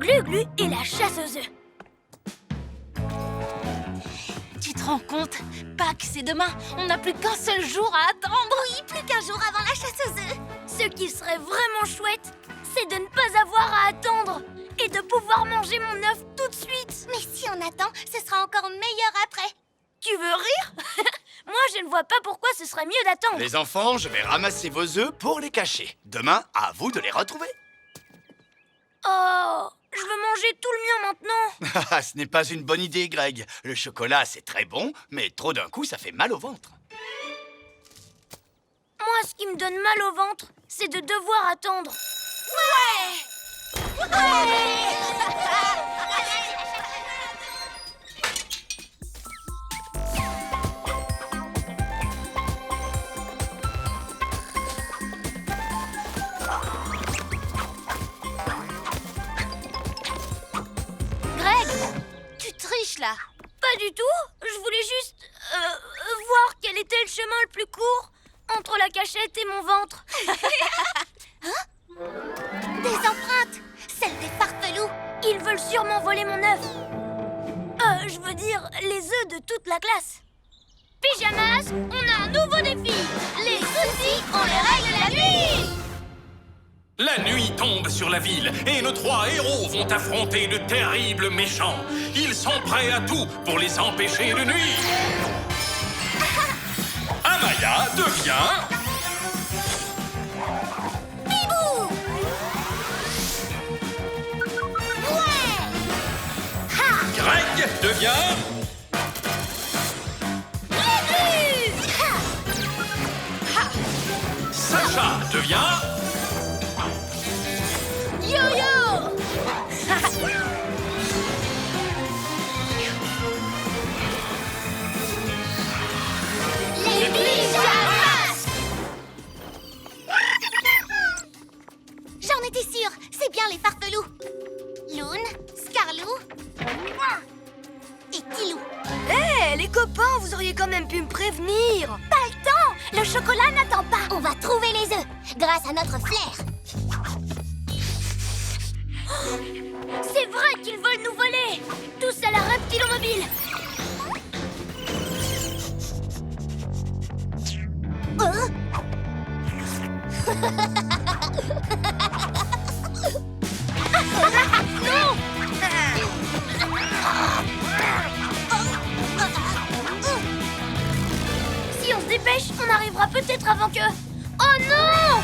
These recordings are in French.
Glu-Glu et la chasse aux œufs. Tu te rends compte? Pâques, c'est demain. On n'a plus qu'un seul jour à attendre. Oui, plus qu'un jour avant la chasse aux œufs. Ce qui serait vraiment chouette, c'est de ne pas avoir à attendre et de pouvoir manger mon œuf tout de suite. Mais si on attend, ce sera encore meilleur après. Tu veux rire? Moi, je ne vois pas pourquoi ce serait mieux d'attendre. Les enfants, je vais ramasser vos œufs pour les cacher. Demain, à vous de les retrouver. Oh, je veux manger tout le mien maintenant. Ce n'est pas une bonne idée, Greg. Le chocolat, c'est très bon, mais trop d'un coup, ça fait mal au ventre. Moi, ce qui me donne mal au ventre, c'est de devoir attendre. Greg, tu triches là. Pas du tout. Je voulais juste voir quel était le chemin le plus court entre la cachette et mon ventre. Des empreintes, celles des farfelus. Ils veulent sûrement voler mon œuf. Je veux dire, les œufs de toute la classe. Pyjamas, on a un nouveau défi. Les soucis, on les règle la nuit. La nuit tombe sur la ville et nos 3 héros vont affronter de terribles méchants. Ils sont prêts à tout pour les empêcher de nuire. Amaya devient... Bibou! Ouais! Greg devient... Sacha devient... Yo-yo! Les pyjamas! J'en étais sûre, c'est bien les farfelus. Loon, Scarlou et Kilou. Hé, les copains, vous auriez quand même pu me prévenir. Pas le temps! Le chocolat n'attend pas. On va trouver les œufs grâce à notre flair. C'est vrai qu'ils veulent nous voler. Tous à la reptilomobile. Non! Si on se dépêche, on arrivera peut-être avant que... Oh non!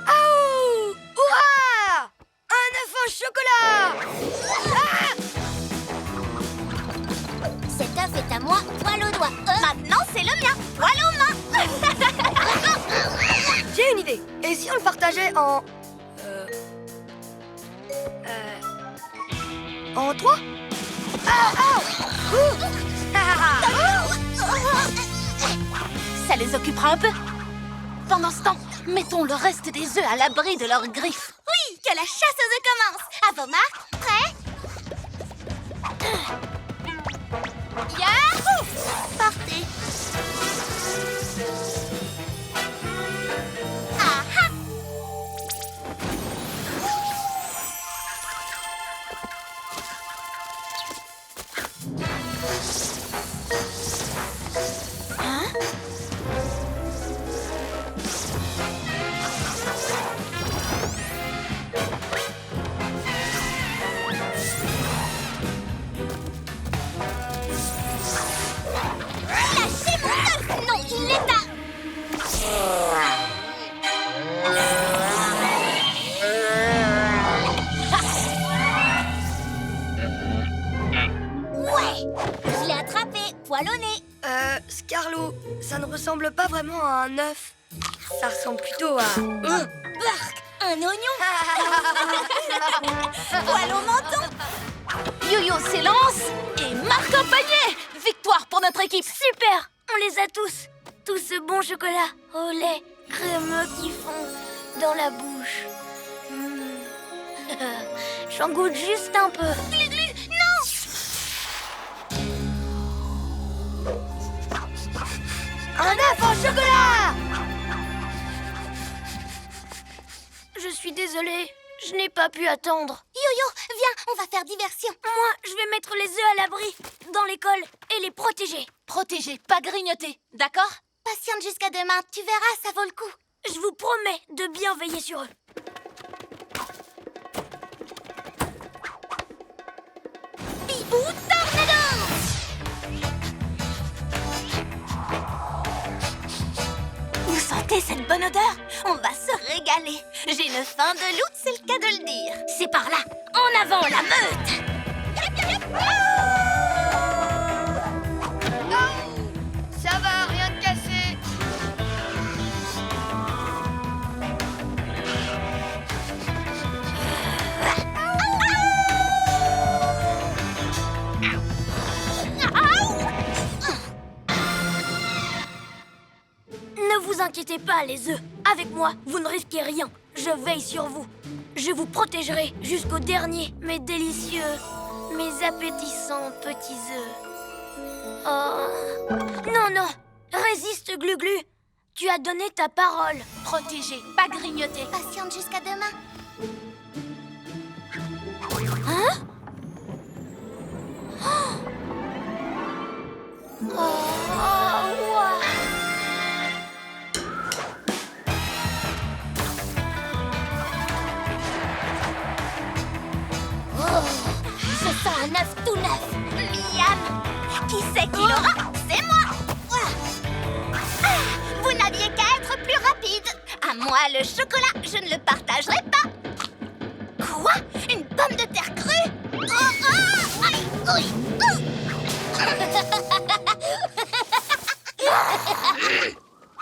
Aouh! Ouah! Un œuf au chocolat! Cet œuf est à moi, poil au doigt. Maintenant, c'est le mien, poil aux mains. J'ai une idée. Et si on le partageait en... En 3? Ça les occupera un peu. Pendant ce temps, mettons le reste des œufs à l'abri de leurs griffes. Oui, que la chasse aux œufs commence. À vos marques, prêts? Yahoo! Partez. Ah ah! Lâchez mon œuf! Non, il est à... Ouais! Je l'ai attrapé, poil au nez. Scarlou, ça ne ressemble pas vraiment à un œuf. Ça ressemble plutôt à... Bark! Un oignon! Poil au menton! Yo-Yo s'élance et marque un panier. Victoire pour notre équipe. Super! On les a tous. Tout ce bon chocolat au lait crémeux qui fond dans la bouche. J'en goûte juste un peu. Glu-glu, non! Un œuf en chocolat! Je suis désolée. Je n'ai pas pu attendre. Yo-Yo, viens, on va faire diversion. Moi, je vais mettre les œufs à l'abri dans l'école et les protéger. Protéger, pas grignoter, d'accord? Patiente jusqu'à demain, tu verras, ça vaut le coup. Je vous promets de bien veiller sur eux. Bibou Tornado! Vous sentez cette bonne odeur? On va se régaler. J'ai une faim de loup, c'est le cas de le dire. C'est par là. En avant, la meute! Ça va, rien de cassé. Ne vous inquiétez pas, les œufs. Avec moi, vous ne risquez rien. Je veille sur vous. Je vous protégerai jusqu'au dernier, mes délicieux, mes appétissants petits œufs. Oh. Non, non. Résiste, Glu-Glu. Tu as donné ta parole. Protéger, pas grignoter. Patiente jusqu'à demain. Hein? Oh, ouah. Je sens un œuf tout neuf. Miam! Qui c'est qui l'aura? C'est moi! Ah, vous n'aviez qu'à être plus rapide. À moi, le chocolat, je ne le partagerai pas. Quoi? Une pomme de terre crue? Oh, oh, aïe, oui,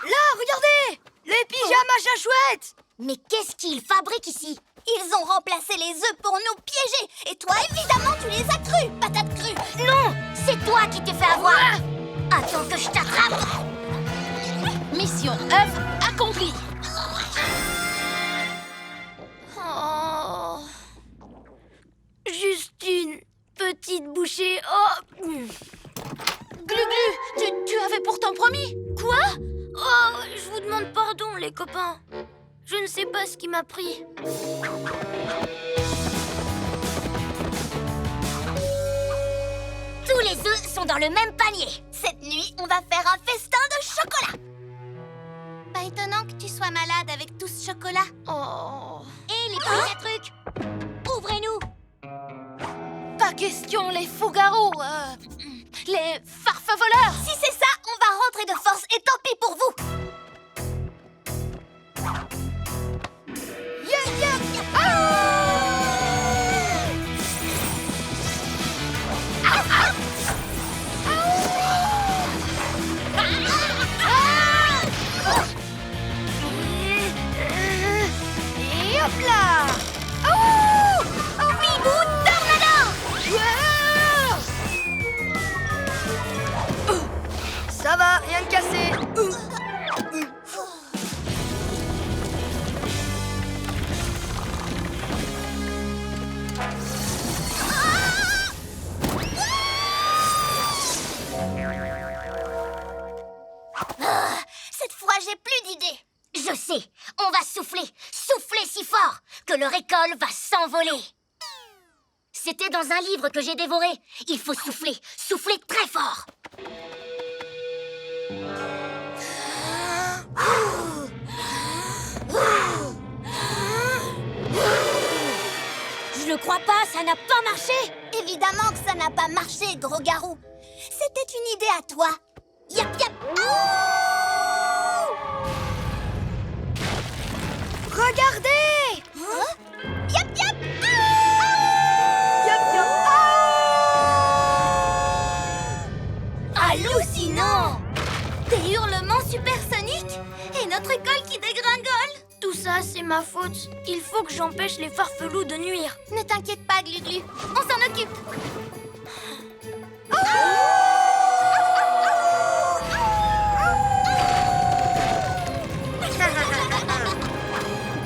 Là, regardez! Les pyjamas chachouettes! Mais qu'est-ce qu'ils fabriquent ici? Ils ont remplacé les œufs pour nous piéger. Et toi, évidemment, tu les as crus, patate crue. Non, c'est toi qui t'es fait avoir. Attends que je t'attrape. Mission œuf accomplie. Oh. Juste une petite bouchée. Oh. Glu-Glu, tu avais pourtant promis. Quoi? Oh, je vous demande pardon, les copains. Je ne sais pas ce qui m'a pris. Tous les œufs sont dans le même panier. Cette nuit, on va faire un festin de chocolat. Pas étonnant que tu sois malade avec tout ce chocolat. Oh. Et les petits trucs. Ouvrez-nous. Pas question, les fous-garous. Les farfes-voleurs. Si c'est ça, on va rentrer de force et tant pis pour vous. Et hop là! Bibou Tornado! Ça va, rien de cassé. Cette fois, j'ai plus d'idées. Je sais, on va souffler si fort que le récolte va s'envoler. C'était dans un livre que j'ai dévoré. Il faut souffler très fort. Je ne crois pas, ça n'a pas marché. Évidemment que ça n'a pas marché, gros garou. C'était une idée à toi. Yap yap. Regardez! Hein? Yap yap. Yop, yop. Hallucinant! Des hurlements supersoniques et notre école qui dégringole. Tout ça, c'est ma faute. Il faut que j'empêche les farfelous de nuire. Ne t'inquiète pas, Glu-Glu. On s'en occupe.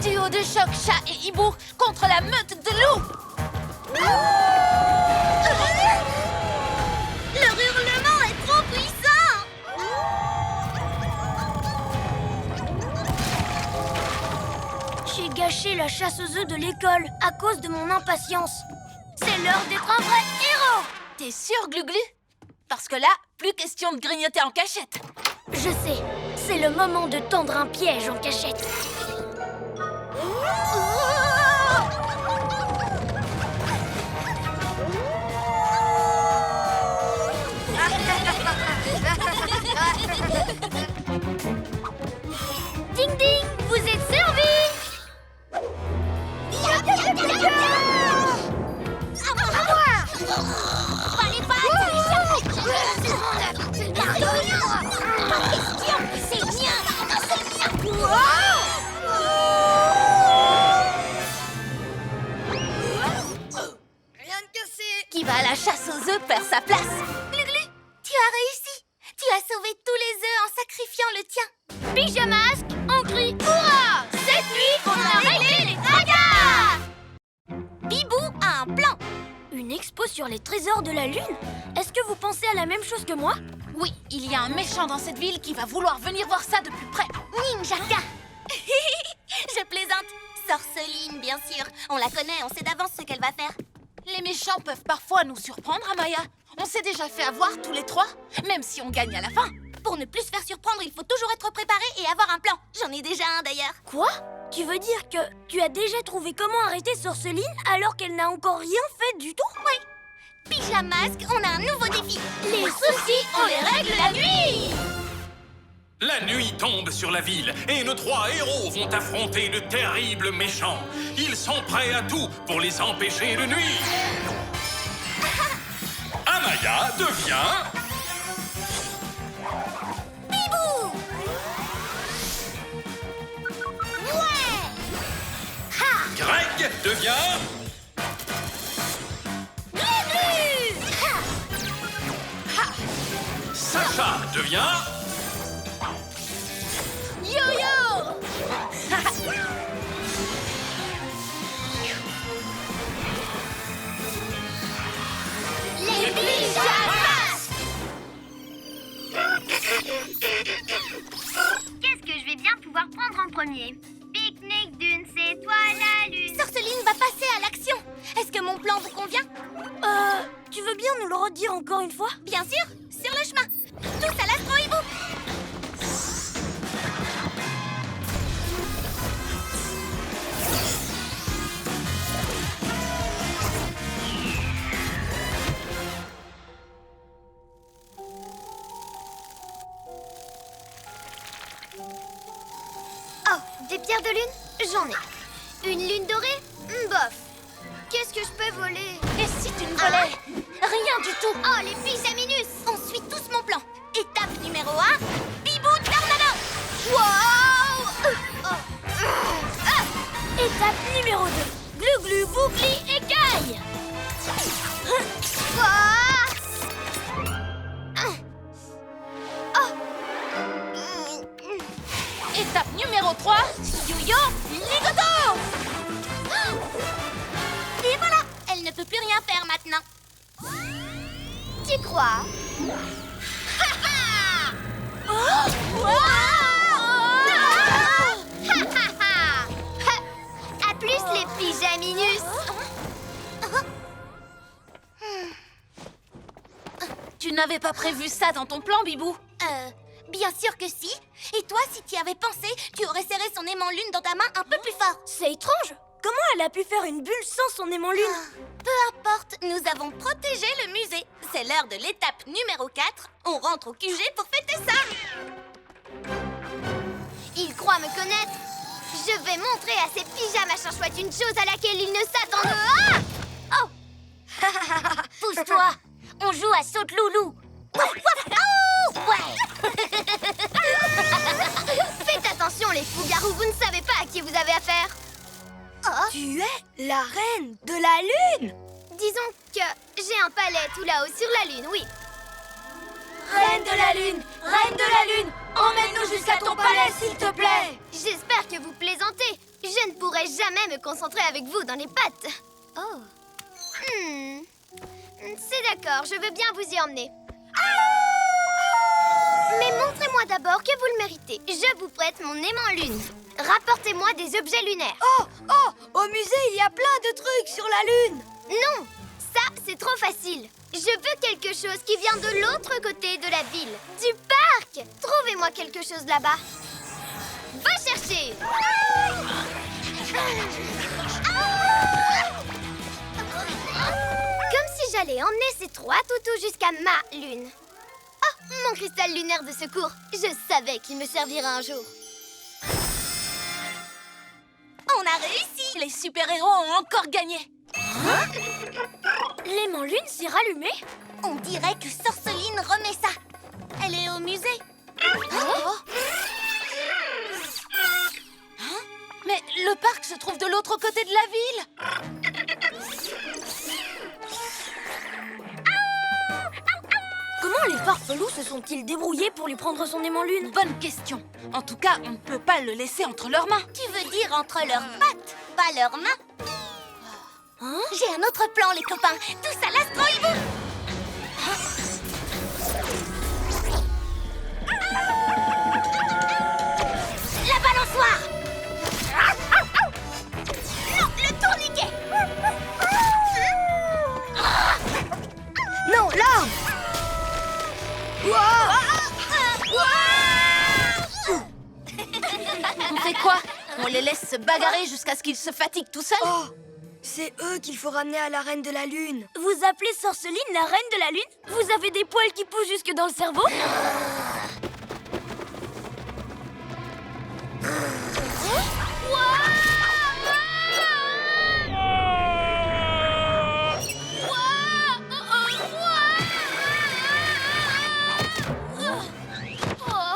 Duo de choc, chat et hibou contre la meute de loups. Leur hurlement est trop puissant. J'ai lâché la chasse aux œufs de l'école à cause de mon impatience. C'est l'heure d'être un vrai héros! T'es sûr, Gluglu? Parce que là, plus question de grignoter en cachette. Je sais, c'est le moment de tendre un piège en cachette. Ding ding, vous êtes servis! Pas les pattes! Pas question! C'est mien! C'est mien! Rien de cassé. Qui va à la chasse aux œufs perd sa place. Gluglu, tu as réussi! Tu as sauvé tous les œufs en sacrifiant le tien! Pyjamasque, on crie hurrah! Cette nuit, on a réglé les tracas! Bibou a un plan! Une expo sur les trésors de la Lune? Est-ce que vous pensez à la même chose que moi? Oui, il y a un méchant dans cette ville qui va vouloir venir voir ça de plus près. Ninjaka! Je plaisante! Sorceline, bien sûr! On la connaît, on sait d'avance ce qu'elle va faire. Les méchants peuvent parfois nous surprendre, Amaya. On s'est déjà fait avoir tous les trois, même si on gagne à la fin. Pour ne plus se faire surprendre, il faut toujours être préparé et avoir un plan. J'en ai déjà un d'ailleurs. Quoi? Tu veux dire que tu as déjà trouvé comment arrêter Sorceline alors qu'elle n'a encore rien fait du tout? Oui. Pyjamasque, on a un nouveau défi. Les soucis, on les règle la nuit! La nuit tombe sur la ville et nos trois héros vont affronter de terribles méchants. Ils sont prêts à tout pour les empêcher de nuire. Amaya devient... Bibou! Ouais! Greg devient... Gluglu! Sacha devient... Yo-yo! Les pyjamas! Qu'est-ce que je vais bien pouvoir prendre en premier? Pique-nique d'une, c'est toi la lune. Sorceline va passer à l'action. Est-ce que mon plan vous convient? Tu veux bien nous le redire encore une fois? Bien sûr, sur le chemin. Tous à l'astro-hibou. Oh, des pierres de lune? J'en ai. Une lune dorée? Bof. Qu'est-ce que je peux voler? Et si tu ne volais rien du tout? Oh, les pyjaminus. On suit tous mon plan. Étape numéro 1, Bibou Tornado. Wow! Étape numéro 2. Glu-glu, boucli, écaille! Étape numéro 3, yo-yo, ligoto! Et voilà, elle ne peut plus rien faire maintenant. Tu crois? À plus les pyjaminus. Tu n'avais pas prévu ça dans ton plan, Bibou? Bien sûr que si. Et toi, si tu y avais pensé, tu aurais serré son aimant lune dans ta main un peu plus fort. C'est étrange! Comment elle a pu faire une bulle sans son aimant lune? Peu importe, nous avons protégé le musée. C'est l'heure de l'étape numéro 4. On rentre au QG pour fêter ça. Il croit me connaître. Je vais montrer à ces pyjamas chouettes une chose à laquelle ils ne s'attendent pas. Oh! Pousse-toi. On joue à saute-loulou. Ouais. Faites attention les fous-garous, vous ne savez pas à qui vous avez affaire. Tu es la reine de la lune. Disons que j'ai un palais tout là-haut sur la lune, oui. Reine de la lune! Reine de la lune! Emmène-nous jusqu'à ton palais, s'il te plaît! J'espère que vous plaisantez. Je ne pourrai jamais me concentrer avec vous dans les pattes. Oh. C'est d'accord, je veux bien vous y emmener. Mais montrez-moi d'abord que vous le méritez. Je vous prête mon aimant lune. Rapportez-moi des objets lunaires. Oh, au musée, il y a plein de trucs sur la Lune. Non, ça, c'est trop facile. Je veux quelque chose qui vient de l'autre côté de la ville, du parc. Trouvez-moi quelque chose là-bas. Va chercher. Comme si j'allais emmener ces 3 toutous jusqu'à ma lune. Oh, mon cristal lunaire de secours. Je savais qu'il me servirait un jour. On a réussi! Les super-héros ont encore gagné! L'aimant lune s'est rallumé. On dirait que Sorceline remet ça. Elle est au musée. Mais le parc se trouve de l'autre côté de la ville! Comment les farfelous se sont-ils débrouillés pour lui prendre son aimant lune? Bonne question. En tout cas, on ne peut pas le laisser entre leurs mains. Tu veux dire entre leurs pattes, pas leurs mains? J'ai un autre plan, les copains. Tous à l'astro-hibou. La balançoire. Non, le tourniquet. Non, l'arme. On fait quoi? On les laisse se bagarrer jusqu'à ce qu'ils se fatiguent tout seuls? Oh, c'est eux qu'il faut ramener à la Reine de la Lune. Vous appelez Sorceline la reine de la lune? Vous avez des poils qui poussent jusque dans le cerveau?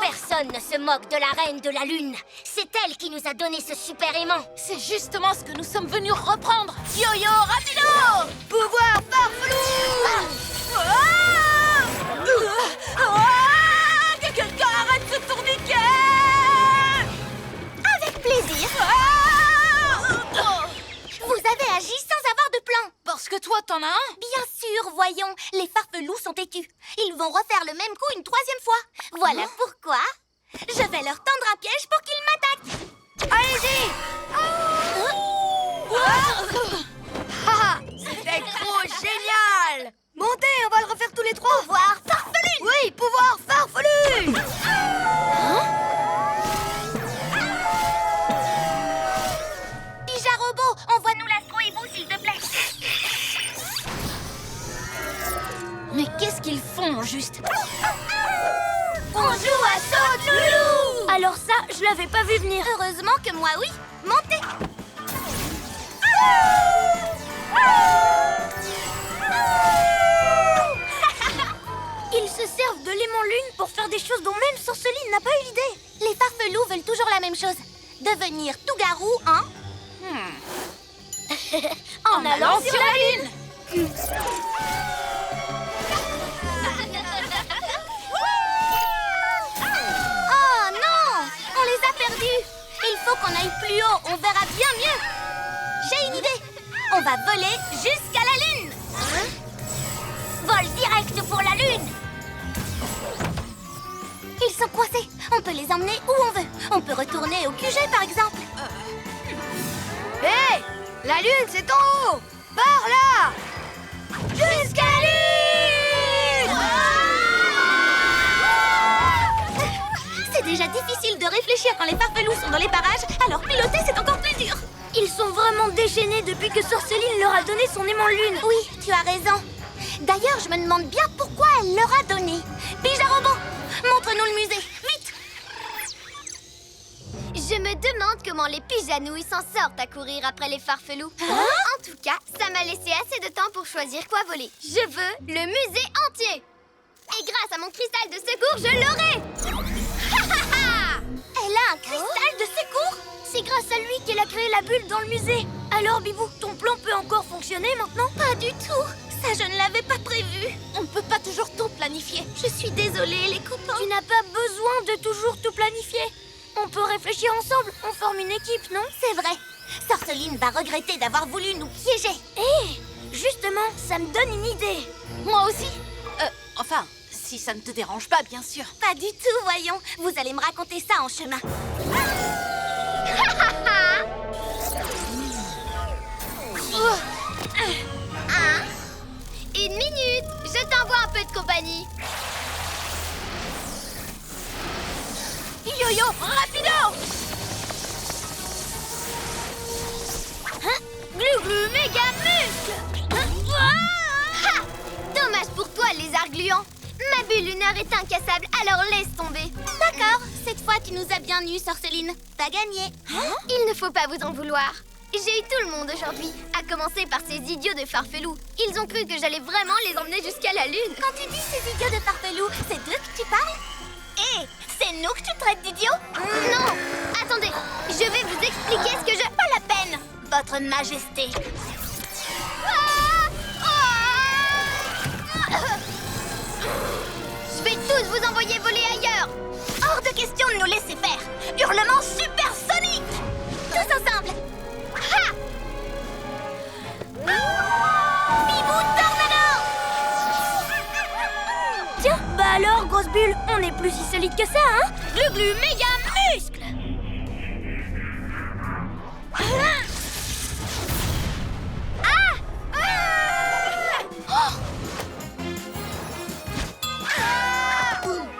Personne ne se moque de la Reine de la Lune. C'est elle qui nous a donné ce super aimant. C'est justement ce que nous sommes venus reprendre! Yo-yo, rapido! Pouvoir farfelou. Que quelqu'un arrête ce tourniquet! Avec plaisir. Vous avez agi sans avoir de plan. Parce que toi, t'en as un? Bien sûr, voyons, les farfelous sont têtus. Ils vont refaire le même coup une 3e fois. Voilà pourquoi je vais leur tendre un piège pour qu'ils m'attaquent. Allez-y. Haha, c'était trop génial. Montez, on va le refaire tous les 3. Pouvoir farfelu. Oui, pouvoir farfelu. Pija Robot, envoie-nous l'astro-hibou, s'il te plaît. Mais qu'est-ce qu'ils font, juste? On joue à saute loulou. Alors ça, je l'avais pas vu venir. Heureusement que moi, oui. Montez. Ils se servent de l'aimant lune pour faire des choses dont même Sorceline n'a pas eu l'idée. Les farfelous veulent toujours la même chose. Devenir tout garou, hein? En allant sur la lune. Oh non! On les a perdus. Il faut qu'on aille plus haut, on verra bien mieux. J'ai une idée. On va voler jusqu'à la lune. Vol direct pour la lune. Ils sont coincés. On peut les emmener où on veut. On peut retourner au QG, par exemple. Hé, la Lune, c'est en haut. Par là. Jusqu'à la lune! C'est déjà difficile de réfléchir quand les farfelous sont dans les parages, alors piloter, c'est encore plus dur. Ils sont vraiment déchaînés depuis que Sorceline leur a donné son aimant lune. Oui, tu as raison. D'ailleurs, je me demande bien pourquoi elle leur a donné. Pija Robot, montre-nous le musée, vite! Je me demande comment les pijanouilles s'en sortent à courir après les farfelous. En tout cas, ça m'a laissé assez de temps pour choisir quoi voler. Je veux le musée entier. Et grâce à mon cristal de secours, je l'aurai. Elle a un cristal de secours? C'est grâce à lui qu'elle a créé la bulle dans le musée. Alors, Bibou, ton plan peut encore fonctionner maintenant? Pas du tout. Ça, je ne l'avais pas prévu. On ne peut pas toujours tout planifier. Je suis désolée, les copains. Tu n'as pas besoin de toujours tout planifier. On peut réfléchir ensemble, on forme une équipe, non? C'est vrai. Sorceline va regretter d'avoir voulu nous piéger. Hé, justement, ça me donne une idée. Moi aussi. Enfin, si ça ne te dérange pas, bien sûr. Pas du tout, voyons. Vous allez me raconter ça en chemin. Yo-yo, rapido! Glu-glu méga muscle. Ha! Dommage pour toi, lézard gluant. Ma bulle lunaire est incassable, alors laisse tomber. D'accord, cette fois tu nous as bien eu, Sorceline. T'as gagné. Il ne faut pas vous en vouloir. J'ai eu tout le monde aujourd'hui, à commencer par ces idiots de farfelous. Ils ont cru que j'allais vraiment les emmener jusqu'à la lune. Quand tu dis ces idiots de farfelous, c'est d'eux que tu parles? Hé, c'est nous que tu traites d'idiots? Non! Attendez, je vais vous expliquer ce que je... Pas la peine, votre majesté. Je vais tous vous envoyer voler ailleurs. Hors de question de nous laisser faire. Hurlement supersonique. Tous ensemble. Ha! Bibou tornado. Tiens, bah alors, grosse bulle, on n'est plus si solide que ça, hein? Glu-glu méga muscle.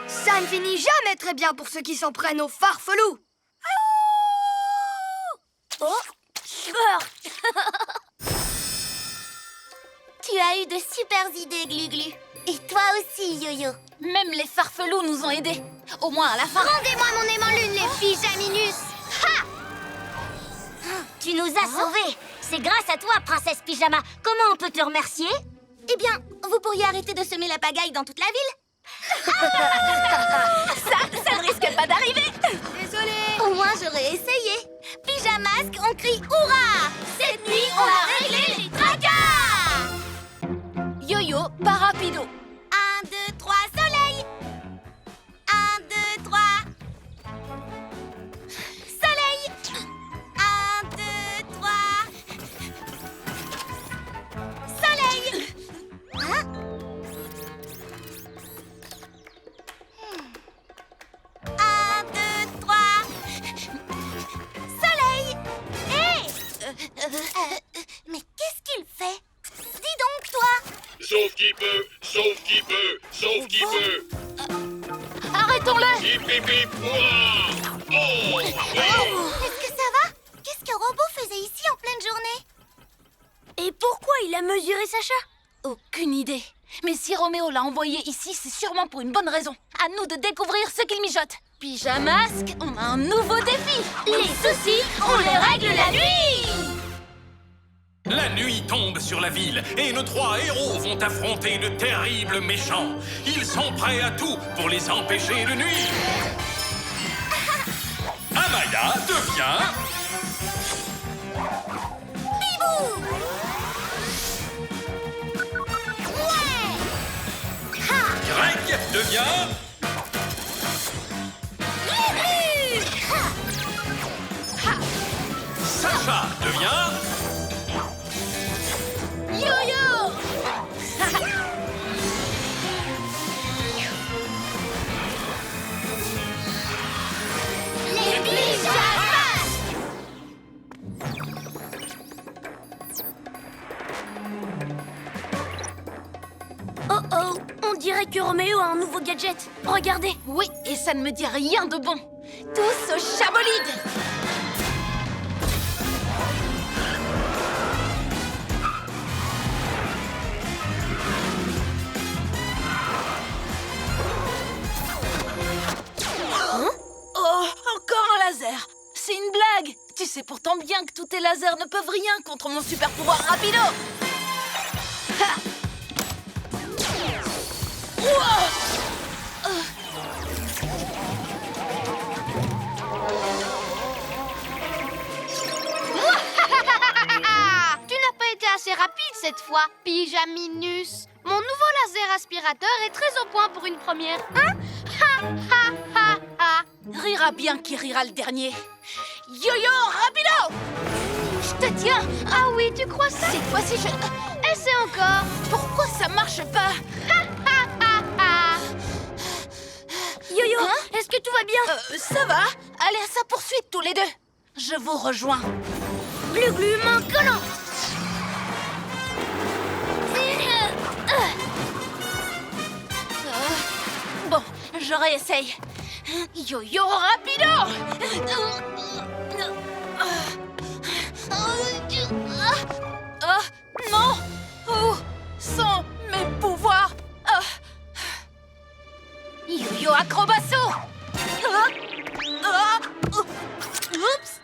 Ça ne finit jamais très bien pour ceux qui s'en prennent aux farfelous. Oh, Tu as eu de super idées, Glu-Glu. Et toi aussi, Yo-Yo. Même les farfelous nous ont aidés. Au moins à la fin. Rendez-moi mon aimant lune, les pyjaminus. Ha! Tu nous as sauvés. C'est grâce à toi, princesse Pyjama. Comment on peut te remercier? Eh bien, vous pourriez arrêter de semer la pagaille dans toute la ville. Ça ne risque pas d'arriver. Désolée. Au moins, j'aurais essayé. Pyjamasque, on crie hurrah. Cette nuit, on a réglé les tracas. Yo-yo, pas rapido. 1, 2, 3, soleil. 1, 2, 3. Soleil. 1, 2, 3. Soleil. Hein? 1, 2, 3. Soleil. Mais qu'est-ce qu'il fait? Dis donc, toi. Sauf qui peut, sauf qui peut, sauf qui peut. Arrêtons-le. Hip hip hip, ouah. Oh, oui. Est-ce que ça va? Qu'est-ce qu'un robot faisait ici en pleine journée? Et pourquoi il a mesuré Sacha? Aucune idée. Mais si Roméo l'a envoyé ici, c'est sûrement pour une bonne raison. À nous de découvrir ce qu'il mijote. Pyjamasque, on a un nouveau défi. Les soucis, on les règle la nuit. La nuit tombe sur la ville et nos 3 héros vont affronter de terribles méchants. Ils sont prêts à tout pour les empêcher de nuire. Amaya devient... Bibou! Greg devient... Sacha devient... Yo-yo. Les pyjamas. Oh oh, on dirait que Roméo a un nouveau gadget. Regardez. Oui, et ça ne me dit rien de bon. Tous au chabolide. Oh, encore un laser. C'est une blague. Tu sais pourtant bien que tous tes lasers ne peuvent rien contre mon super pouvoir rapido. Ha. Ouah. Tu n'as pas été assez rapide cette fois, Pyjaminus. Mon nouveau laser aspirateur est très au point pour une première. Hein? Ha ha ha ha. Rira bien qui rira le dernier. Yo-yo, rapido. Je te tiens. Ah oui, tu crois ça? Cette fois-ci, Essaie encore. Pourquoi ça marche pas? Ha ha ha ha. Yo-yo, Hein? est-ce que tout va bien? Ça va. Allez à sa poursuite tous les deux. Je vous rejoins. Glu-glu, main collante. Bon, je réessaye. Yo-yo rapido! Non! Où sont mes pouvoirs? Yo-yo acrobasso! Oups!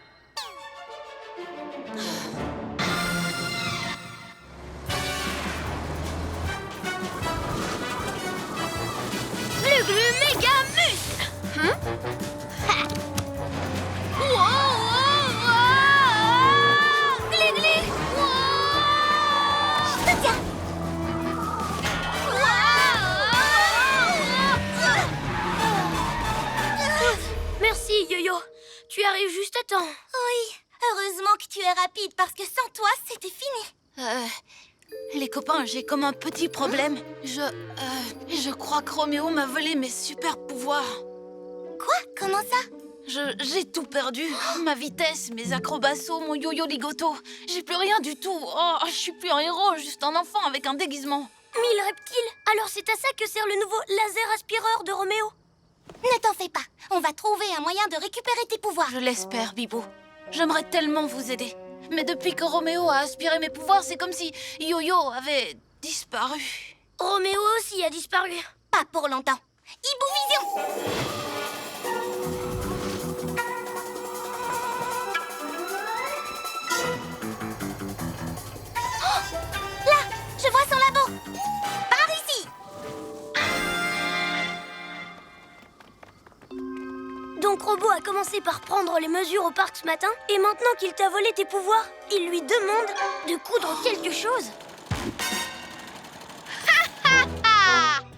Glu-glu méga muscle. Glu-glu. Je te tiens. Merci, Yo-Yo. Tu arrives juste à temps. Oui, heureusement que tu es rapide parce que sans toi, c'était fini. Les copains, j'ai comme un petit problème. Je crois que Roméo m'a volé mes super pouvoirs. Quoi? Comment ça? J'ai tout perdu. Ma vitesse, mes acrobassos, mon yo-yo ligoto. J'ai plus rien du tout. Oh, je suis plus un héros, juste un enfant avec un déguisement. Mille reptiles. Alors c'est à ça que sert le nouveau laser aspireur de Roméo. Ne t'en fais pas. On va trouver un moyen de récupérer tes pouvoirs. Je l'espère, Bibou. J'aimerais tellement vous aider. Mais depuis que Roméo a aspiré mes pouvoirs, c'est comme si Yo-Yo avait disparu. Roméo aussi a disparu. Pas pour longtemps. Hibou Vision! Oh! Là! Je vois son labo! Par ici! Donc Robo a commencé par prendre les mesures au parc ce matin, et maintenant qu'il t'a volé tes pouvoirs, il lui demande de coudre quelque chose.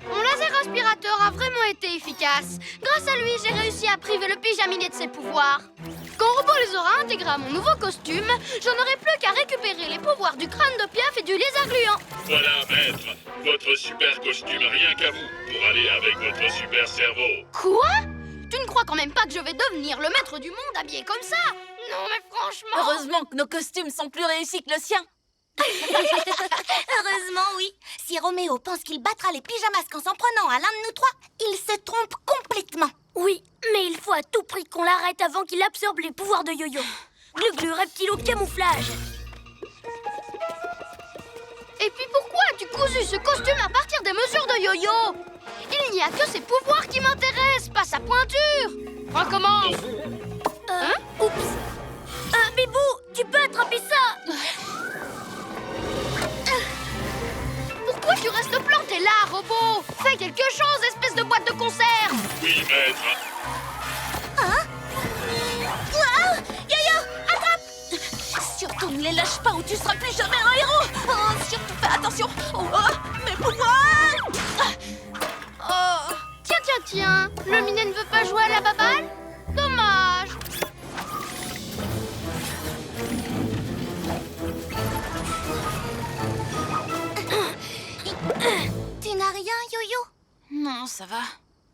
Mon laser aspirateur a vraiment été efficace. Grâce à lui, j'ai réussi à priver le pyjaminé de ses pouvoirs. Quand Robo les aura intégrés à mon nouveau costume, je n'aurai plus qu'à récupérer les pouvoirs du crâne de Piaf et du lézard gluant. Voilà, maître, votre super costume rien qu'à vous, pour aller avec votre super cerveau. Quoi? Tu ne crois quand même pas que je vais devenir le maître du monde habillé comme ça? Non, mais franchement... Heureusement que nos costumes sont plus réussis que le sien. Heureusement, oui. Si Roméo pense qu'il battra les pyjamasques en s'en prenant à l'un de nous trois, il se trompe complètement. Oui, mais il faut à tout prix qu'on l'arrête avant qu'il absorbe les pouvoirs de Yo-Yo. Glu-glu, reptilo, camouflage. Et puis pourquoi as-tu cousu ce costume à partir des mesures de Yo-Yo? Il n'y a que ses pouvoirs qui m'intéressent, pas sa pointure. Recommence. Oups. Bibou, tu peux attraper ça? Pourquoi tu restes planté là, Robo? Fais quelque chose, espèce de boîte de conserve. Oui, maître. Wow! Yo-Yo, attrape! Surtout ne les lâche pas ou tu seras plus jamais un héros. Oh, surtout fais attention. Oh, mes pouvoirs. Oh. Tiens, le minet ne veut pas jouer à la baballe? Dommage. Tu n'as rien, Yo-Yo? Non, ça va.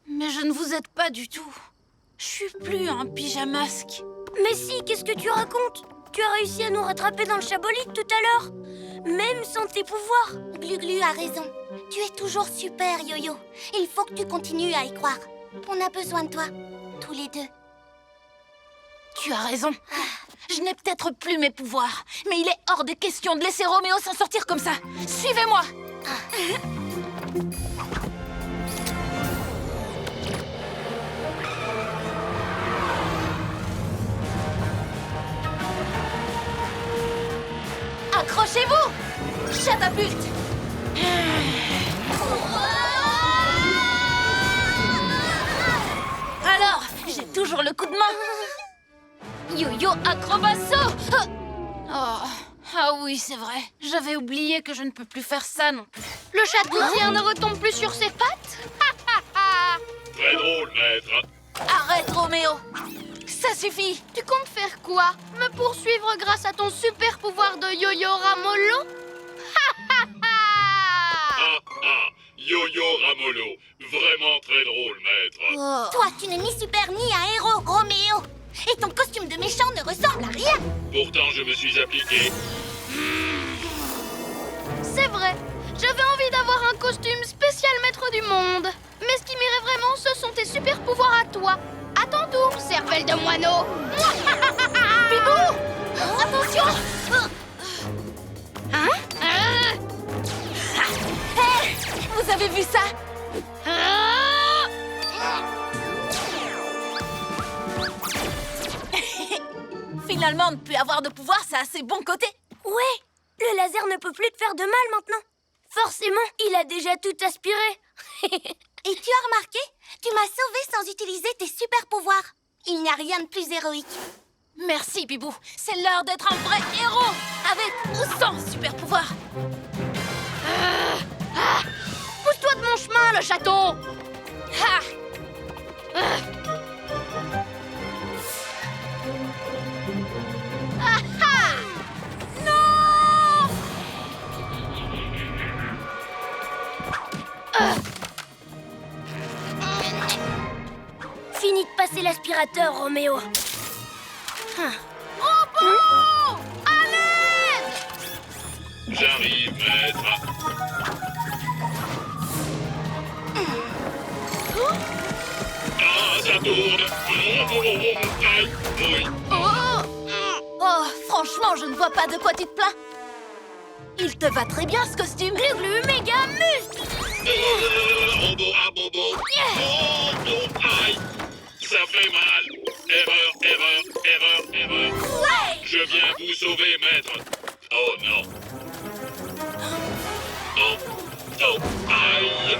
Mais je ne vous aide pas du tout. Je suis plus un pyjamasque. Mais si, qu'est-ce que tu racontes? Tu as réussi à nous rattraper dans le chabolite tout à l'heure, même sans tes pouvoirs. Glu-Glu a raison. Tu es toujours super, Yo-Yo. Il faut que tu continues à y croire. On a besoin de toi, tous les deux. Tu as raison. Je n'ai peut-être plus mes pouvoirs, mais il est hors de question de laisser Roméo s'en sortir comme ça. Suivez-moi. Accrochez-vous. Chatapulte. Alors, j'ai toujours le coup de main. Yo-yo acrobasso. Ah oui, c'est vrai. J'avais oublié que je ne peux plus faire ça non plus. Le chat ne retombe plus sur ses pattes? Très drôle, maître. Arrête, Roméo. Ça suffit. Tu comptes faire quoi? Me poursuivre grâce à ton super pouvoir de Yo-Yo Ramolo? Yo-Yo Ramolo. Vraiment très drôle, maître. Toi, tu n'es ni super ni un héros, Roméo. Et ton costume de méchant ne ressemble à rien. Pourtant, je me suis appliqué. C'est vrai, j'avais envie d'avoir un costume spécial maître du monde. Mais ce qui m'irait vraiment, ce sont tes super pouvoirs à toi. À ton tour, cervelle de moineau. Bibou! Attention! Hein? Hey! Vous avez vu ça? Finalement, ne plus avoir de pouvoir, ça a ses bons côtés. Ouais, le laser ne peut plus te faire de mal maintenant. Forcément, il a déjà tout aspiré. Et tu as remarqué? Tu m'as sauvé sans utiliser tes super pouvoirs. Il n'y a rien de plus héroïque. Merci, Bibou. C'est l'heure d'être un vrai héros, avec ou sans super pouvoir. Pousse-toi de mon chemin, le chaton. Ha! Fini de passer l'aspirateur, Roméo. J'arrive, maître. Ah, ça tourne. Aïe, oui. Oh, franchement, je ne vois pas de quoi tu te plains. Il te va très bien, ce costume. Glu-glu, méga muscle. Robot à bobo. Oh, oh, aïe. Ça fait mal. Erreur, erreur, erreur, erreur. Ouais. Je viens vous sauver, maître. Oh non. Oh, oh, aïe.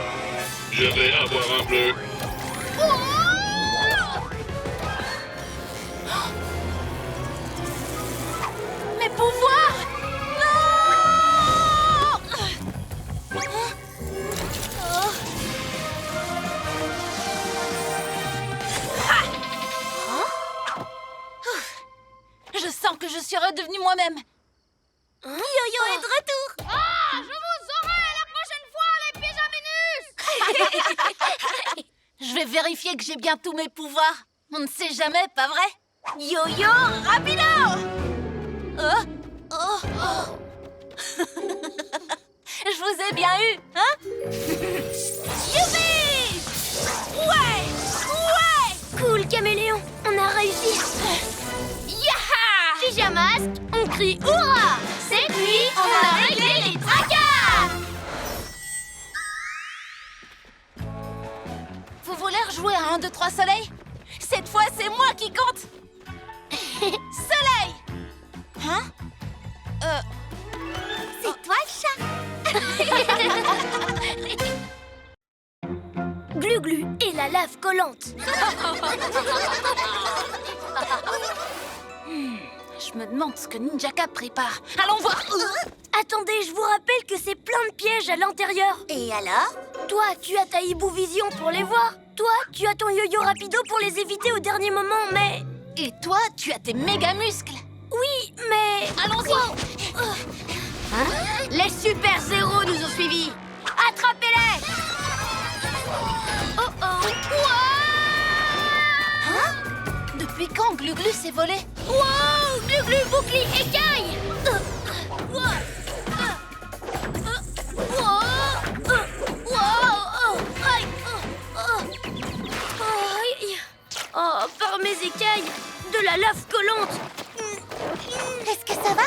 Je vais avoir un bleu. Mes pouvoirs! Non! Je sens que je suis redevenue moi-même. Yo-yo est de retour. Ah, je vous aurai la prochaine fois, les pyjaminis. Je vais vérifier que j'ai bien tous mes pouvoirs. On ne sait jamais, pas vrai? Yo-yo, rapido! Oh. Je vous ai bien eu, hein? Youpi! Ouais! Cool, caméléon. On a réussi. Yaha! Pyjamasque, on crie hurrah. Cette nuit, on a réglé les tracas. Vous voulez rejouer à 1, 2, 3 soleil? Cette fois, c'est moi qui compte! Soleil! Hein? C'est toi le chat. Glu-glu et la lave collante. Je me demande ce que Ninjaka prépare. Allons voir! Attendez, je vous rappelle que c'est plein de pièges à l'intérieur. Et alors? Toi, tu as ta Hibou Vision pour les voir. Toi, tu as ton Yo-Yo Rapido pour les éviter au dernier moment, mais... Et toi, tu as tes méga muscles! Oui, mais... Allons-y! Les super zéros nous ont suivis. Attrapez-les. Oh oh. Depuis quand Glu-Glu s'est volé? Wow, Glu-Glu, bouclier, écaille. Oh, par mes écailles, de la lave collante. Est-ce que ça va?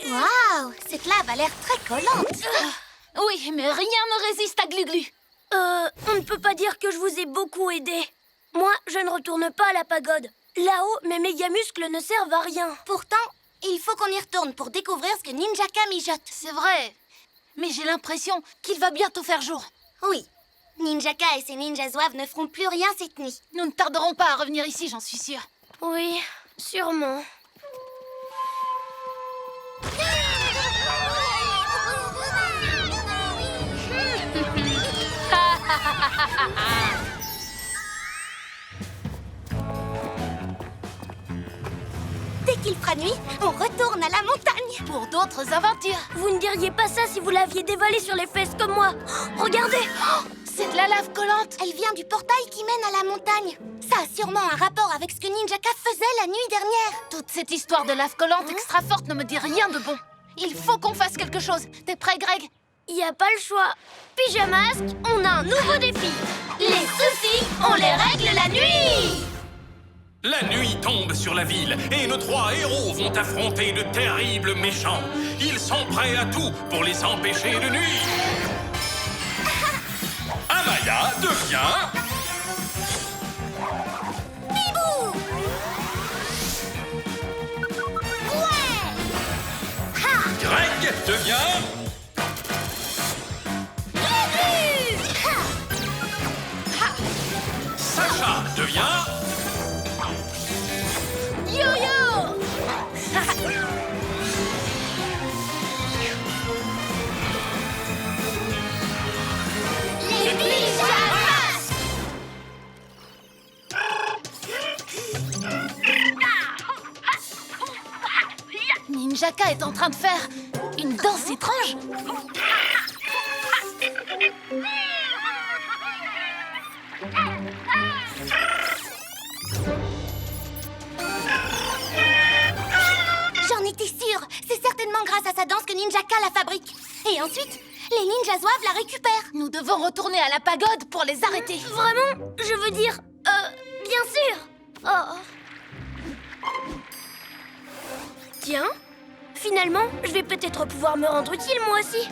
Waouh, cette lave a l'air très collante. Oui, mais rien ne résiste à Glu-Glu. On ne peut pas dire que je vous ai beaucoup aidé. Moi, je ne retourne pas à la pagode. Là-haut, mes méga muscles ne servent à rien. Pourtant, il faut qu'on y retourne pour découvrir ce que Ninjaka mijote. C'est vrai. Mais j'ai l'impression qu'il va bientôt faire jour. Oui, Ninjaka et ses ninjas zouaves ne feront plus rien cette nuit. Nous ne tarderons pas à revenir ici, j'en suis sûre. Oui, sûrement. Dès qu'il fera nuit, on retourne à la montagne. Pour d'autres aventures. Vous ne diriez pas ça si vous l'aviez dévalé sur les fesses comme moi. Oh, regardez. C'est de la lave collante. Elle vient du portail qui mène à la montagne. Ça a sûrement un rapport avec ce que Ninjaka faisait la nuit dernière. Toute cette histoire de lave collante extra forte ne me dit rien de bon. Il faut qu'on fasse quelque chose. T'es prêt, Greg? y a pas le choix. Pyjamasque, on a un nouveau défi. Les soucis, on les règle la nuit. La nuit tombe sur la ville et nos 3 héros vont affronter de terribles méchants. Ils sont prêts à tout pour les empêcher de nuire. Amaya devient... Bibou. Ouais. Ha. Greg devient... Glu-glu. Ha. Sacha devient... Yo-yo. Les pyjamas. Ninjaka est en train de faire une danse étrange. J'en étais sûre. C'est certainement grâce à sa danse que Ninjaka la fabrique. Et ensuite, les ninjas zouaves la récupèrent. Nous devons retourner à la pagode pour les arrêter. Vraiment? Je veux dire, bien sûr. Oh. Tiens, finalement, je vais peut-être pouvoir me rendre utile moi aussi.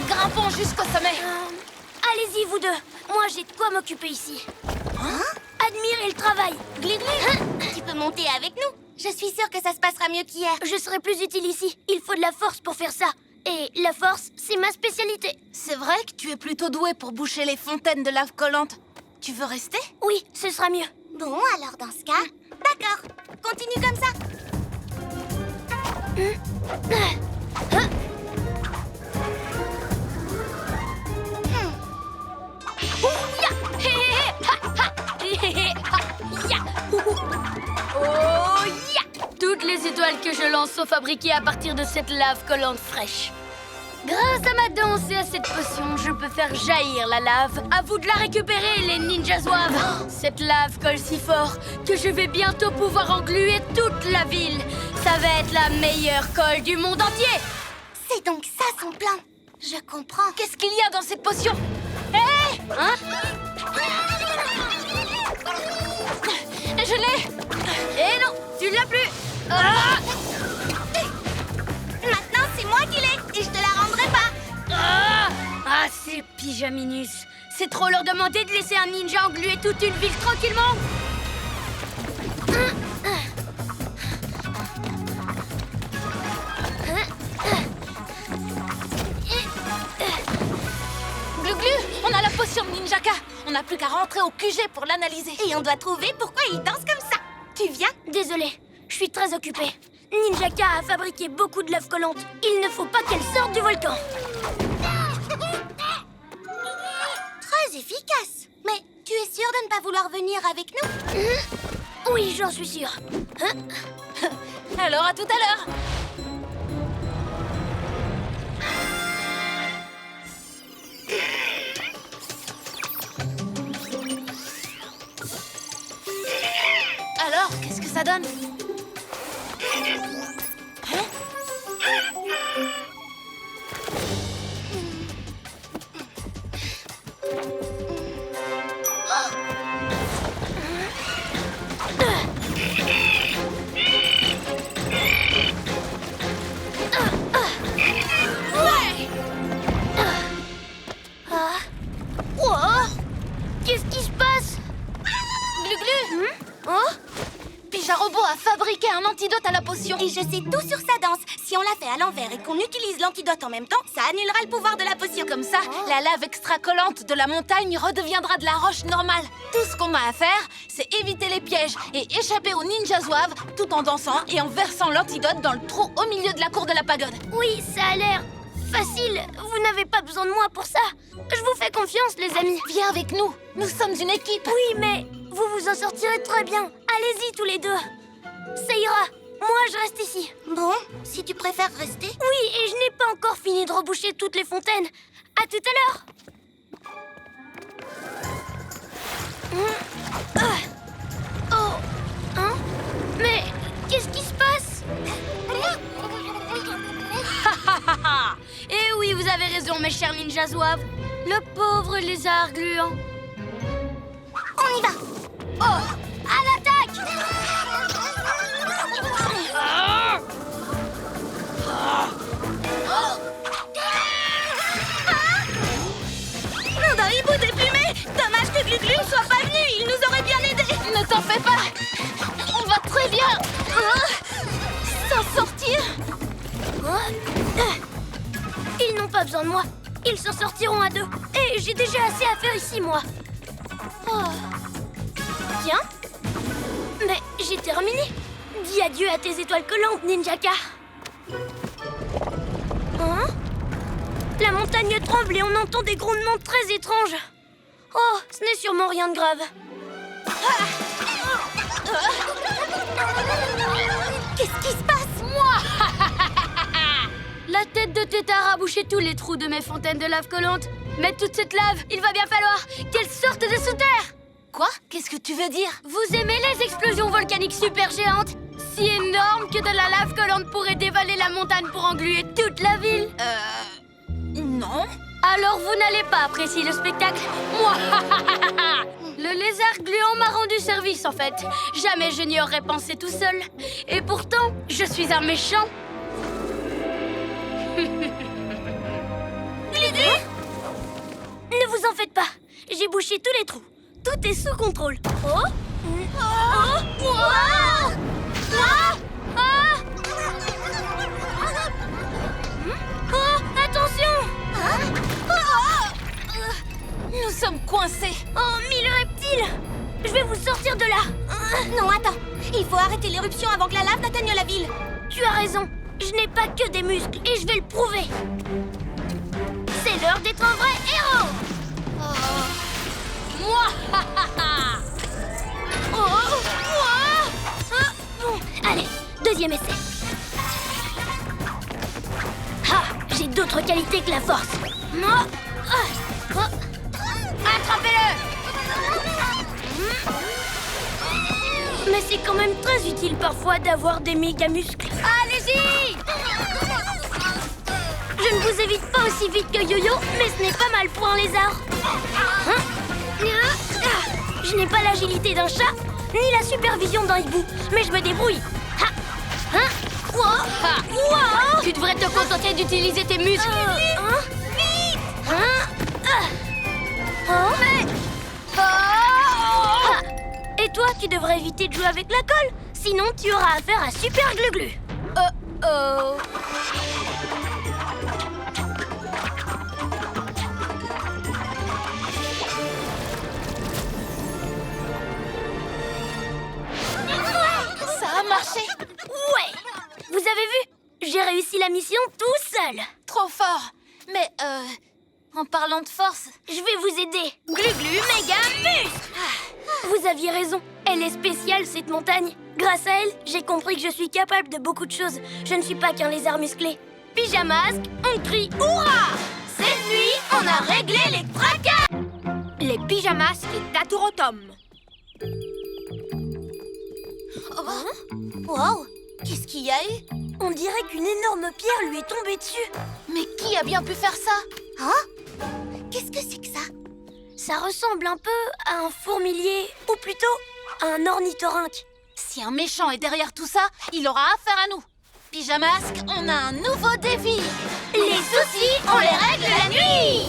Grimpons jusqu'au sommet. Allez-y, vous deux. Moi, j'ai de quoi m'occuper ici. Admirez le travail. Tu peux monter avec nous. Je suis sûre que ça se passera mieux qu'hier. Je serai plus utile ici. Il faut de la force pour faire ça. Et la force, c'est ma spécialité. C'est vrai que tu es plutôt doué pour boucher les fontaines de lave collante. Tu veux rester? Oui, ce sera mieux. Bon, alors dans ce cas, d'accord. Continue comme ça. Oh, ya! Toutes les étoiles que je lance sont fabriquées à partir de cette lave collante fraîche. Grâce à ma danse et à cette potion, je peux faire jaillir la lave. À vous de la récupérer, les ninjas zouaves. Cette lave colle si fort que je vais bientôt pouvoir engluer toute la ville. Ça va être la meilleure colle du monde entier. C'est donc ça son plan. Je comprends. Qu'est-ce qu'il y a dans cette potion? Hé! Hein? Je l'ai! Eh non, tu l'as plus. Ah! Maintenant, c'est moi qui l'ai et je te la rendrai pas. Ah, c'est Pyjaminus. C'est trop leur demander de laisser un ninja engluer toute une ville tranquillement. Glu-glu, on a la potion de Ninjaka. On n'a plus qu'à rentrer au QG pour l'analyser. Et on doit trouver pourquoi il danse comme ça. Tu viens? Désolée, je suis très occupée. Ninjaka a fabriqué beaucoup de lave collante. Il ne faut pas qu'elle sorte du volcan. Très efficace. Mais tu es sûre de ne pas vouloir venir avec nous? Oui, j'en suis sûre. Alors à tout à l'heure. Alors, qu'est-ce que ça donne? Qu'est-ce qui se passe? Glu-glu, Oh? Pyjarobot a fabriqué Et je sais tout sur sa danse. Si on la fait à l'envers et qu'on utilise l'antidote en même temps, ça annulera le pouvoir de la potion. Comme ça, la lave extra-collante de la montagne redeviendra de la roche normale. Tout ce qu'on a à faire, c'est éviter les pièges et échapper aux ninjas zouaves tout en dansant et en versant l'antidote dans le trou au milieu de la cour de la pagode. Oui, ça a l'air facile. Vous n'avez pas besoin de moi pour ça. Je vous fais confiance, les amis. Viens avec nous, nous sommes une équipe. Oui, mais vous vous en sortirez très bien. Allez-y tous les deux. Ça ira. Moi, je reste ici. Bon, si tu préfères rester. Oui, et je n'ai pas encore fini de reboucher toutes les fontaines. À tout à l'heure. Oh, hein? Mais qu'est-ce qui se passe? Eh oui, vous avez raison, mes chers ninjas zouaves. Le pauvre lézard gluant. On y va. Oh, à l'attaque! Mon hibou déplumé. Dommage que Glu-Glu ne soit pas venu. Il nous aurait bien aidé. Ne t'en fais pas, on va très bien. S'en sortir. Ils n'ont pas besoin de moi. Ils s'en sortiront à deux. Et j'ai déjà assez à faire ici, moi. Oh. Tiens. Mais j'ai terminé. Dis adieu à tes étoiles collantes, Ninjaka. Hein? La montagne tremble et on entend des grondements très étranges. Oh, ce n'est sûrement rien de grave. Qu'est-ce qui se passe? Moi! La tête de Tétard a bouché tous les trous de mes fontaines de lave collante. Mais toute cette lave, il va bien falloir qu'elle sorte de sous terre. Quoi? Qu'est-ce que tu veux dire? Vous aimez les explosions volcaniques super géantes? Si énormes que de la lave collante pourrait dévaler la montagne pour engluer toute la ville? Non. Alors vous n'allez pas apprécier le spectacle? Moi! Le lézard gluant m'a rendu service, en fait. Jamais je n'y aurais pensé tout seul. Et pourtant, je suis un méchant. Ne vous en faites pas. J'ai bouché tous les trous. Tout est sous contrôle. Oh! Oh! Oh! Oh! Attention! Nous sommes coincés. Oh, mille reptiles! Je vais vous sortir de là. Non, attends. Il faut arrêter l'éruption avant que la lave n'atteigne la ville. Tu as raison. Je n'ai pas que des muscles et je vais le prouver. C'est l'heure d'être un vrai héros. Moi! Bon, allez, deuxième essai. Ah, j'ai d'autres qualités que la force. Attrapez-le! Mais c'est quand même très utile parfois d'avoir des méga muscles. Allez-y! Je ne vous évite pas aussi vite que Yo-Yo, mais ce n'est pas mal pour un lézard. Je n'ai pas l'agilité d'un chat, ni la supervision d'un hibou, mais je me débrouille. Tu devrais te contenter d'utiliser tes muscles. Et toi, tu devrais éviter de jouer avec la colle, sinon tu auras affaire à Super Glu-Glu. Ça a marché. Ouais! Vous avez vu? J'ai réussi la mission tout seul. Trop fort. Mais, en parlant de force... Je vais vous aider. Glu-Glu méga muscle. Vous aviez raison. Elle est spéciale, cette montagne. Grâce à elle, j'ai compris que je suis capable de beaucoup de choses. Je ne suis pas qu'un lézard musclé. Pyjamasque, on crie hurrah! Cette nuit, on a réglé les fracas! Les pyjamasques et Taturotom. Wow! Qu'est-ce qu'il y a eu? On dirait qu'une énorme pierre lui est tombée dessus. Mais qui a bien pu faire ça? Hein? Qu'est-ce que c'est que ça? Ça ressemble un peu à un fourmilier, ou plutôt à un ornithorynque. Si un méchant est derrière tout ça, il aura affaire à nous. Pyjamasque, on a un nouveau défi. Les soucis, on les règle la nuit!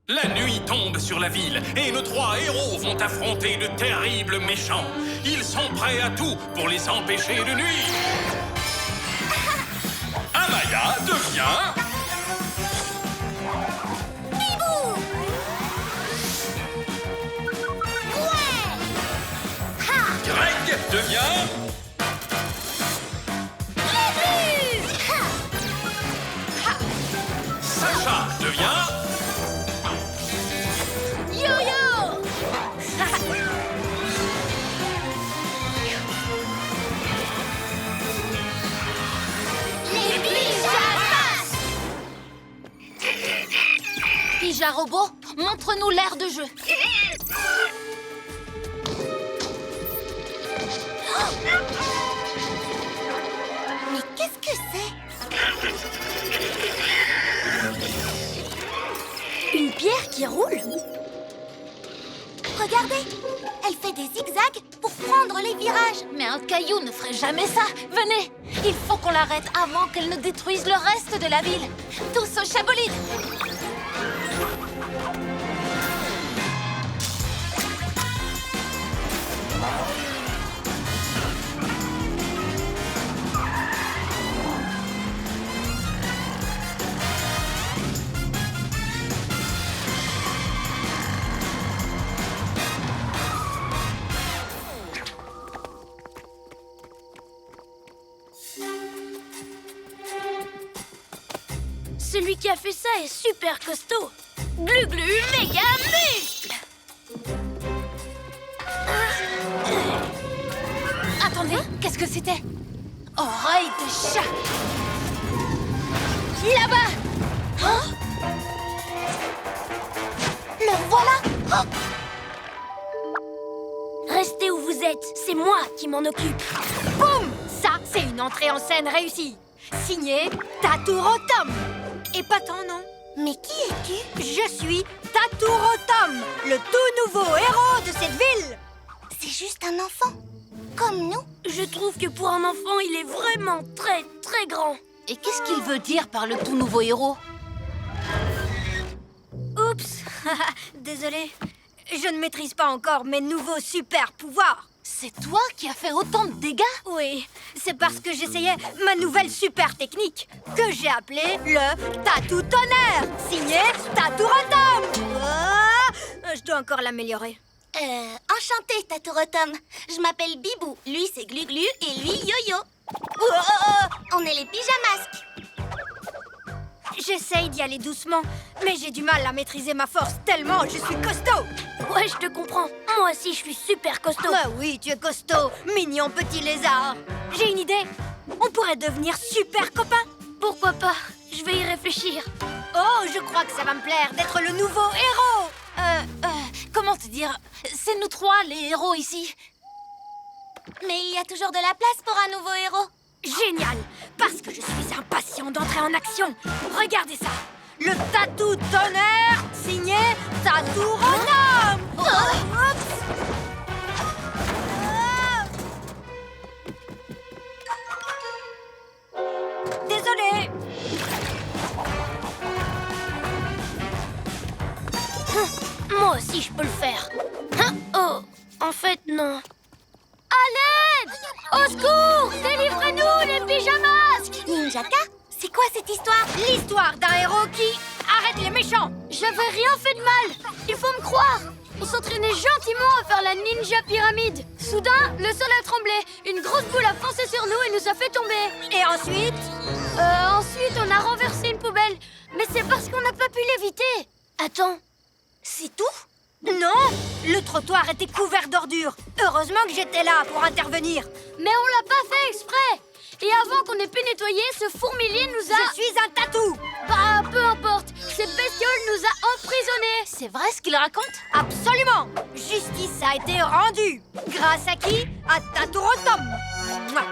La nuit tombe sur la ville et nos 3 héros vont affronter de terribles méchants. Ils sont prêts à tout pour les empêcher de nuire. devient... Sacha devient... Yo-yo! Les pyjamas! Pija Robot, montre-nous l'aire de jeu. Mais qu'est-ce que c'est? Une pierre qui roule? Regardez, elle fait des zigzags pour prendre les virages. Mais un caillou ne ferait jamais ça. Venez, il faut qu'on l'arrête avant qu'elle ne détruise le reste de la ville. Tous au chabolide. Celui qui a fait ça est super costaud. Glu-glu, méga muscle! Attendez, qu'est-ce que c'était? Oreille de chat. Là-bas. Hein? Le voilà. Restez où vous êtes, c'est moi qui m'en occupe. Boum! Ça, c'est une entrée en scène réussie. Signé Taturotom. Épatant, non? Mais qui es-tu? Je suis Taturotom, le tout nouveau héros de cette ville. C'est juste un enfant, comme nous. Je trouve que pour un enfant, il est vraiment très, très grand. Et qu'est-ce qu'il veut dire par le tout nouveau héros? Oups. Désolé. Je ne maîtrise pas encore mes nouveaux super pouvoirs. C'est toi qui as fait autant de dégâts? Oui, c'est parce que j'essayais ma nouvelle super technique que j'ai appelée le Tatou Tonnerre, signé Taturotom. Je dois encore l'améliorer. Enchantée, Taturotom. Je m'appelle Bibou. Lui, c'est Glu-Glu et lui, Yo-Yo. On est les pyjamasques. J'essaye d'y aller doucement, mais j'ai du mal à maîtriser ma force tellement je suis costaud. Ouais, je te comprends. Moi aussi, je suis super costaud. Ah oui, tu es costaud, mignon petit lézard. J'ai une idée. On pourrait devenir super copains. Pourquoi pas? Je vais y réfléchir. Oh, je crois que ça va me plaire d'être le nouveau héros. Comment te dire? C'est nous trois, les héros ici. Mais il y a toujours de la place pour un nouveau héros. Génial, parce que je suis impatient d'entrer en action. Regardez ça, le Tatou Tonnerre signé Taturotom. Désolé. Moi aussi, je peux le faire. Hein? Oh, en fait, non. À l'aide! Au secours! Délivrez-nous, les pyjamasques! Ninjaka, c'est quoi cette histoire? L'histoire d'un héros qui arrête les méchants. J'avais rien fait de mal! Il faut me croire! On s'entraînait gentiment à faire la ninja pyramide. Soudain, le sol a tremblé. Une grosse boule a foncé sur nous et nous a fait tomber. Et ensuite? Ensuite, on a renversé une poubelle. Mais c'est parce qu'on n'a pas pu l'éviter. Attends, c'est tout? Non, le trottoir était couvert d'ordures. Heureusement que j'étais là pour intervenir. Mais on l'a pas fait exprès. Et avant qu'on ait pu nettoyer, ce fourmilier nous a... Je suis un tatou. Bah, peu importe. Cette bestiole nous a emprisonnés. C'est vrai ce qu'il raconte? Absolument. Justice a été rendue. Grâce à qui? À Taturotom. Mouah.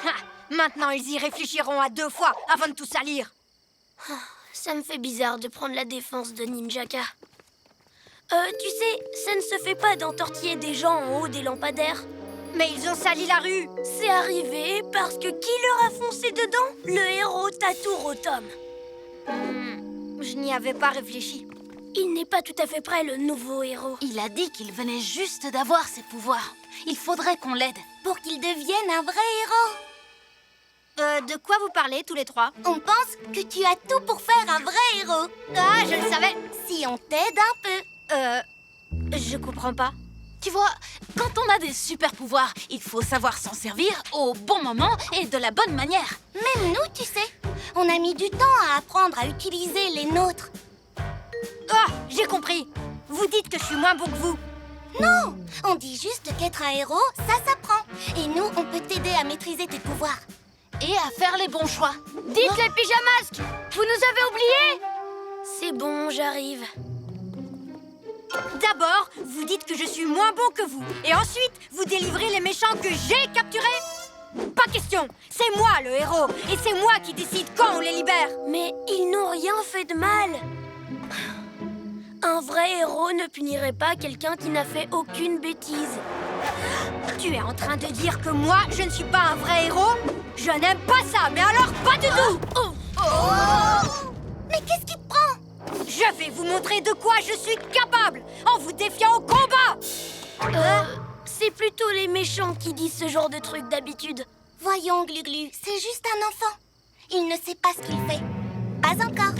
Ha. Maintenant, ils y réfléchiront à 2 fois avant de tout salir. Ça me fait bizarre de prendre la défense de Ninjaka. Tu sais, ça ne se fait pas d'entortiller des gens en haut des lampadaires. Mais ils ont sali la rue. C'est arrivé parce que qui leur a foncé dedans? Le héros Taturotom. Je n'y avais pas réfléchi. Il n'est pas tout à fait prêt, le nouveau héros. Il a dit qu'il venait juste d'avoir ses pouvoirs. Il faudrait qu'on l'aide. Pour qu'il devienne un vrai héros. De quoi vous parlez, tous les trois? On pense que tu as tout pour faire un vrai héros. Ah, je le savais. Si on t'aide un peu. Je comprends pas. Tu vois, quand on a des super pouvoirs, il faut savoir s'en servir au bon moment et de la bonne manière. Même nous, tu sais, on a mis du temps à apprendre à utiliser les nôtres. Ah, j'ai compris. Vous dites que je suis moins bon que vous. Non, on dit juste qu'être un héros, ça s'apprend. Et nous, on peut t'aider à maîtriser tes pouvoirs. Et à faire les bons choix. Dites les pyjamasques, vous nous avez oubliés? C'est bon, j'arrive. D'abord, vous dites que je suis moins bon que vous. Et ensuite, vous délivrez les méchants que j'ai capturés. Pas question. C'est moi le héros. Et c'est moi qui décide quand on les libère. Mais ils n'ont rien fait de mal. Un vrai héros ne punirait pas quelqu'un qui n'a fait aucune bêtise. Tu es en train de dire que moi, je ne suis pas un vrai héros? Je n'aime pas ça, mais alors pas du tout. Mais qu'est-ce qui te prend? Je vais vous montrer de quoi je suis capable en vous défiant au combat. C'est plutôt les méchants qui disent ce genre de trucs d'habitude. Voyons, Glu-Glu, c'est juste un enfant. Il ne sait pas ce qu'il fait. Pas encore.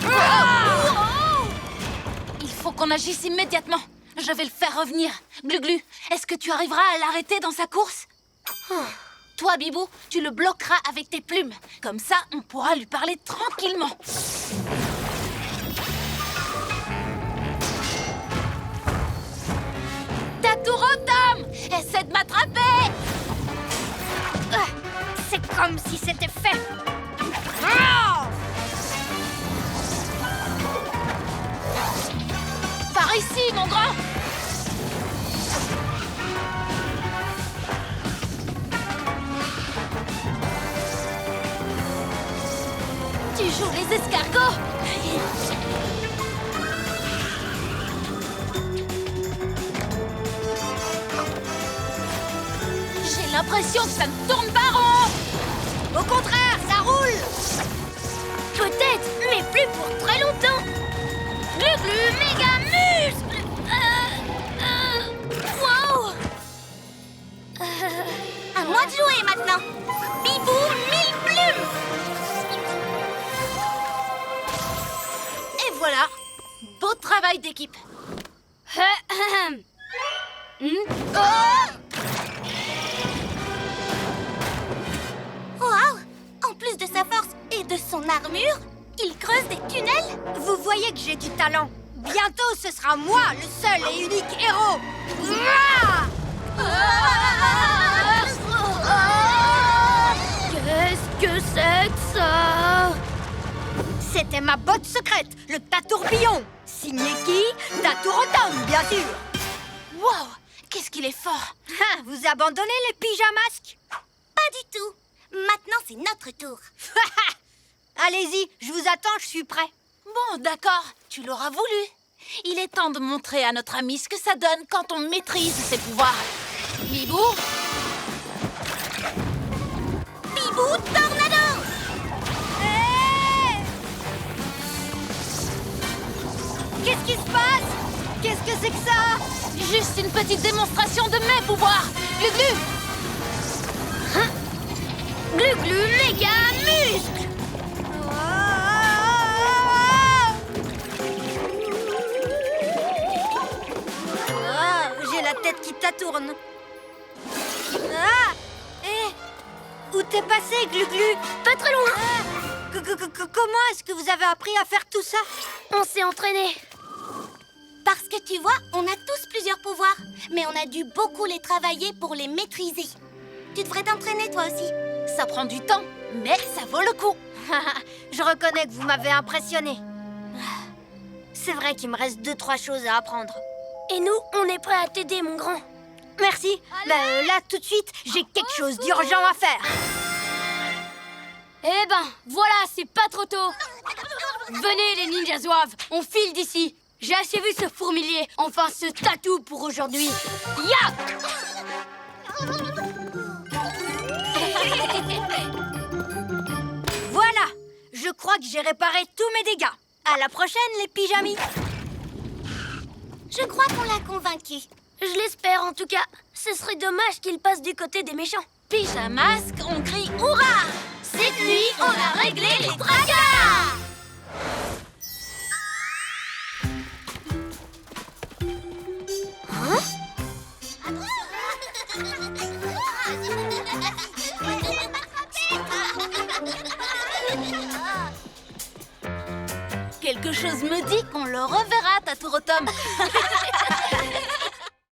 Il faut qu'on agisse immédiatement. Je vais le faire revenir. Glu-Glu, est-ce que tu arriveras à l'arrêter dans sa course? Toi, Bibou, tu le bloqueras avec tes plumes. Comme ça, on pourra lui parler tranquillement. Tatouratom, essaie de m'attraper! C'est comme si c'était fait. Ah! Par ici, mon grand! Tu joues les escargots! J'ai l'impression que ça ne tourne pas rond! Au contraire, ça roule. Peut-être, mais plus pour très longtemps. Glu-Glu, méga muscle. Wow! À moi de jouer maintenant. Bibou, 1000 plumes. Et voilà! Beau travail d'équipe! Waouh! En plus de sa force et de son armure, il creuse des tunnels. Vous voyez que j'ai du talent. Bientôt, ce sera moi, le seul et unique héros. Ouah! Qu'est-ce que c'est que ça? C'était ma botte secrète, le Tatourbillon. Signé qui? Tatourotom, bien sûr. Wow! Qu'est-ce qu'il est fort! Ah, vous abandonnez les pyjamasques? Pas du tout. Maintenant, c'est notre tour. Allez-y, je vous attends, je suis prêt. Bon, d'accord, tu l'auras voulu. Il est temps de montrer à notre ami ce que ça donne quand on maîtrise ses pouvoirs. Bibou, Bibou, tornado! Qu'est-ce qui se passe? Qu'est-ce que c'est que ça? juste une petite démonstration de mes pouvoirs. Glu-Glu! Glu-Glu méga muscle. J'ai la tête qui tatourne. Ah! Où t'es passé, Glu-Glu? Pas très loin. Comment est-ce que vous avez appris à faire tout ça? On s'est entraîné. Parce que tu vois, on a tous plusieurs pouvoirs, mais on a dû beaucoup les travailler pour les maîtriser. Tu devrais t'entraîner toi aussi. Ça prend du temps, mais ça vaut le coup. Je reconnais que vous m'avez impressionné. C'est vrai qu'il me reste 2-3 choses à apprendre. Et nous, on est prêts à t'aider, mon grand. Merci. Là, tout de suite, j'ai quelque chose d'urgent à faire. Eh ben, voilà, c'est pas trop tôt. Venez, les ninjas zouaves, on file d'ici. J'ai assez vu ce fourmilier. Enfin, ce tatou pour aujourd'hui. Ya! Voilà. Je crois que j'ai réparé tous mes dégâts. À la prochaine, les pyjamis. Je crois qu'on l'a convaincu. Je l'espère, en tout cas. Ce serait dommage qu'il passe du côté des méchants. Pyjamasque, on crie hurrah! Cette nuit, on a réglé les tracas! À Quelque chose me dit qu'on le reverra, Taturotom.